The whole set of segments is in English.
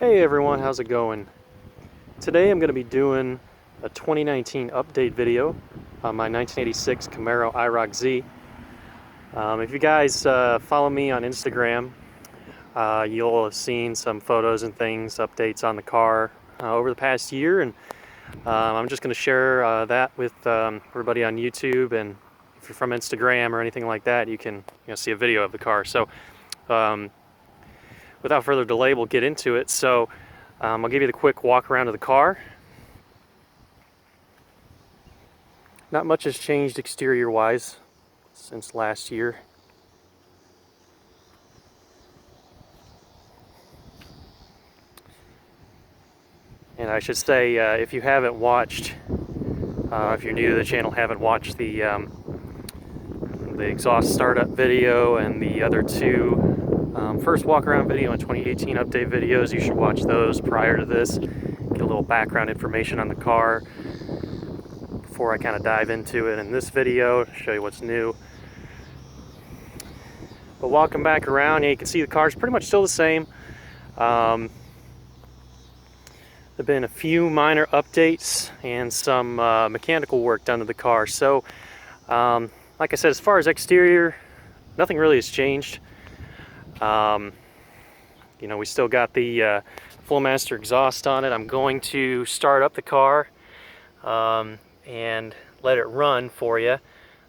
Hey everyone, how's it going? Today I'm going to be doing a 2019 update video on my 1986 Camaro IROC-Z. If you guys follow me on Instagram, you'll have seen some photos and things, updates on the car over the past year, and I'm just going to share that with everybody on YouTube, and if you're from Instagram or anything like that, you can see a video of the car. So without further delay, we'll get into it. So I'll give you the quick walk around of the car. Not much has changed exterior wise since last year. And I should say, if you haven't watched, if you're new to the channel, haven't watched the exhaust startup video and the other two first walk around video and 2018 update videos, you should watch those prior to this. Get a little background information on the car before I kind of dive into it in this video, show you what's new. But walking back around, you can see the car's pretty much still the same. There've been a few minor updates and some mechanical work done to the car. So, like I said, as far as exterior, nothing really has changed. We still got the full master exhaust on it. I'm going to start up the car and let it run for you.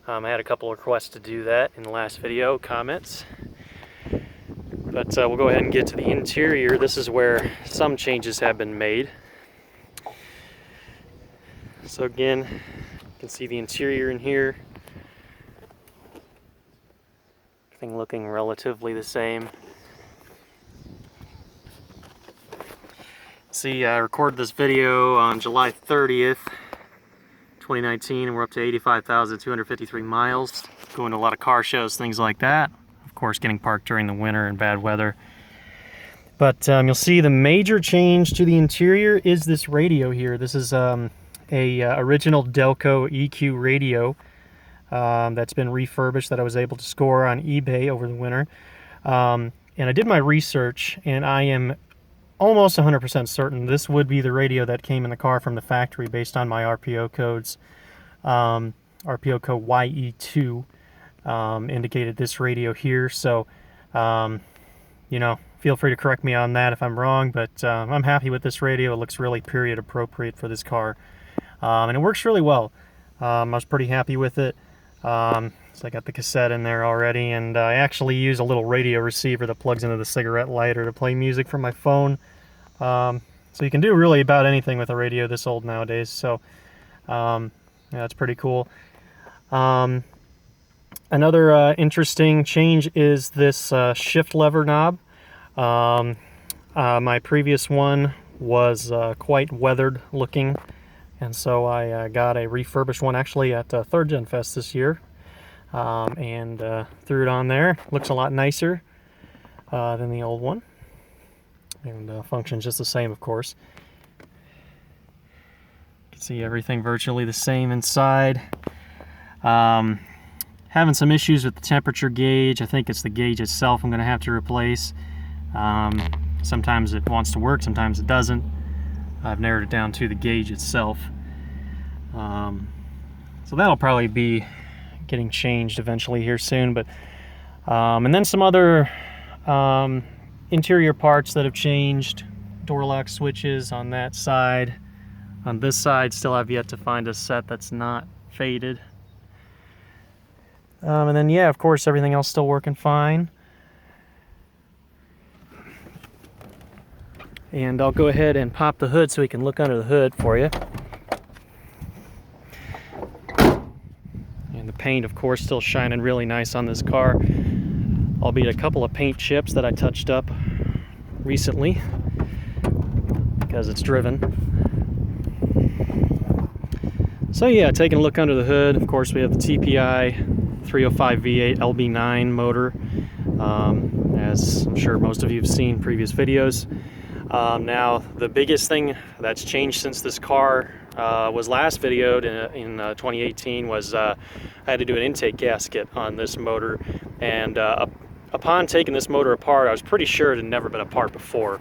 I had a couple of requests to do that in the last video, comments. But we'll go ahead and get to the interior. This is where some changes have been made. So again, you can see the interior in here. Everything looking relatively the same. See, I recorded this video on July 30th, 2019, and we're up to 85,253 miles. Going to a lot of car shows, things like that. Of course, getting parked during the winter and bad weather. But you'll see the major change to the interior is this radio here. This is a original Delco EQ radio that's been refurbished that I was able to score on eBay over the winter. And I did my research, and I am almost 100% certain this would be the radio that came in the car from the factory based on my RPO codes. RPO code YE2 indicated this radio here. So, feel free to correct me on that if I'm wrong, but I'm happy with this radio. It looks really period appropriate for this car. And it works really well. I was pretty happy with it. So I got the cassette in there already, and I actually use a little radio receiver that plugs into the cigarette lighter to play music from my phone. So you can do really about anything with a radio this old nowadays. So yeah, that's pretty cool. Another interesting change is this shift lever knob. My previous one was quite weathered looking, and so I got a refurbished one actually at 3rd Gen Fest this year. And threw it on there. Looks a lot nicer than the old one, and functions just the same, of course. You can see everything virtually the same inside. Having some issues with the temperature gauge. I think it's the gauge itself I'm going to have to replace. Sometimes it wants to work, sometimes it doesn't. I've narrowed it down to the gauge itself. So that'll probably be getting changed eventually here soon. But and then some other interior parts that have changed. Door lock switches on that side. On this side, still have yet to find a set that's not faded. And then, yeah, of course, everything else still working fine. And I'll go ahead and pop the hood so we can look under the hood for you. And the paint, of course, still shining really nice on this car, albeit a couple of paint chips that I touched up recently because it's driven. So yeah, taking a look under the hood, of course we have the TPI 305 V8 LB9 motor, as I'm sure most of you have seen previous videos. Now, the biggest thing that's changed since this car was last videoed in 2018 was I had to do an intake gasket on this motor, and upon taking this motor apart, I was pretty sure it had never been apart before.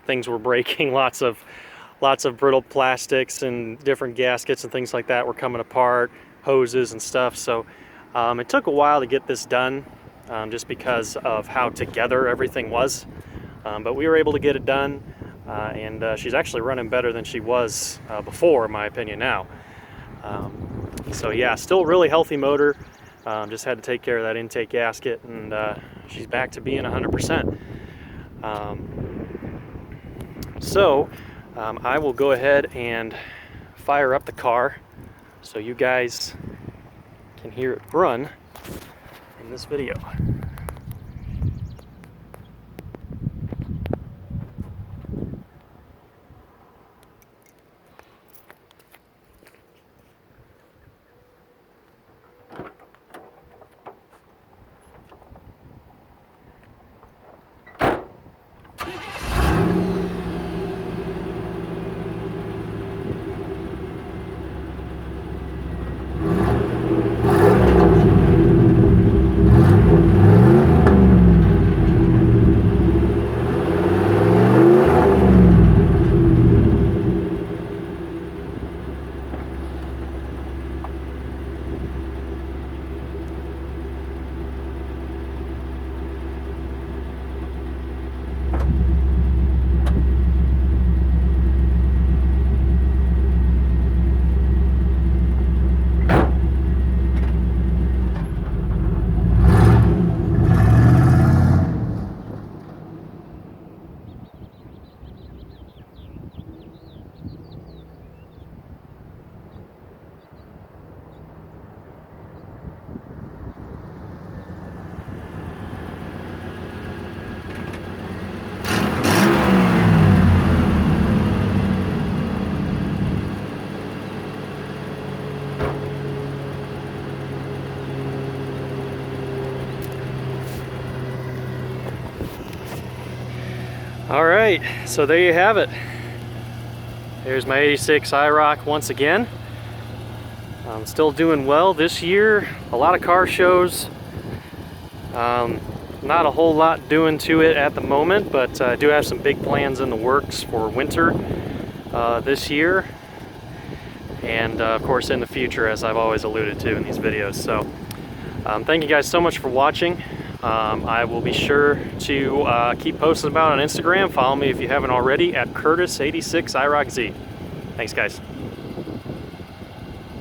Things were breaking, lots of brittle plastics and different gaskets and things like that were coming apart, hoses and stuff. So it took a while to get this done, just because of how together everything was. But we were able to get it done, and she's actually running better than she was before, in my opinion, now. So yeah, still a really healthy motor. Just had to take care of that intake gasket, and she's back to being 100%. I will go ahead and fire up the car so you guys can hear it run in this video. All right, so there you have it. There's my 86 IROC once again. I'm still doing well this year. A lot of car shows. Not a whole lot doing to it at the moment, but I do have some big plans in the works for winter this year. And of course in the future, as I've always alluded to in these videos. So thank you guys so much for watching. I will be sure to keep posting about it on Instagram. Follow me if you haven't already at Curtis86 IROC-Z. Thanks guys.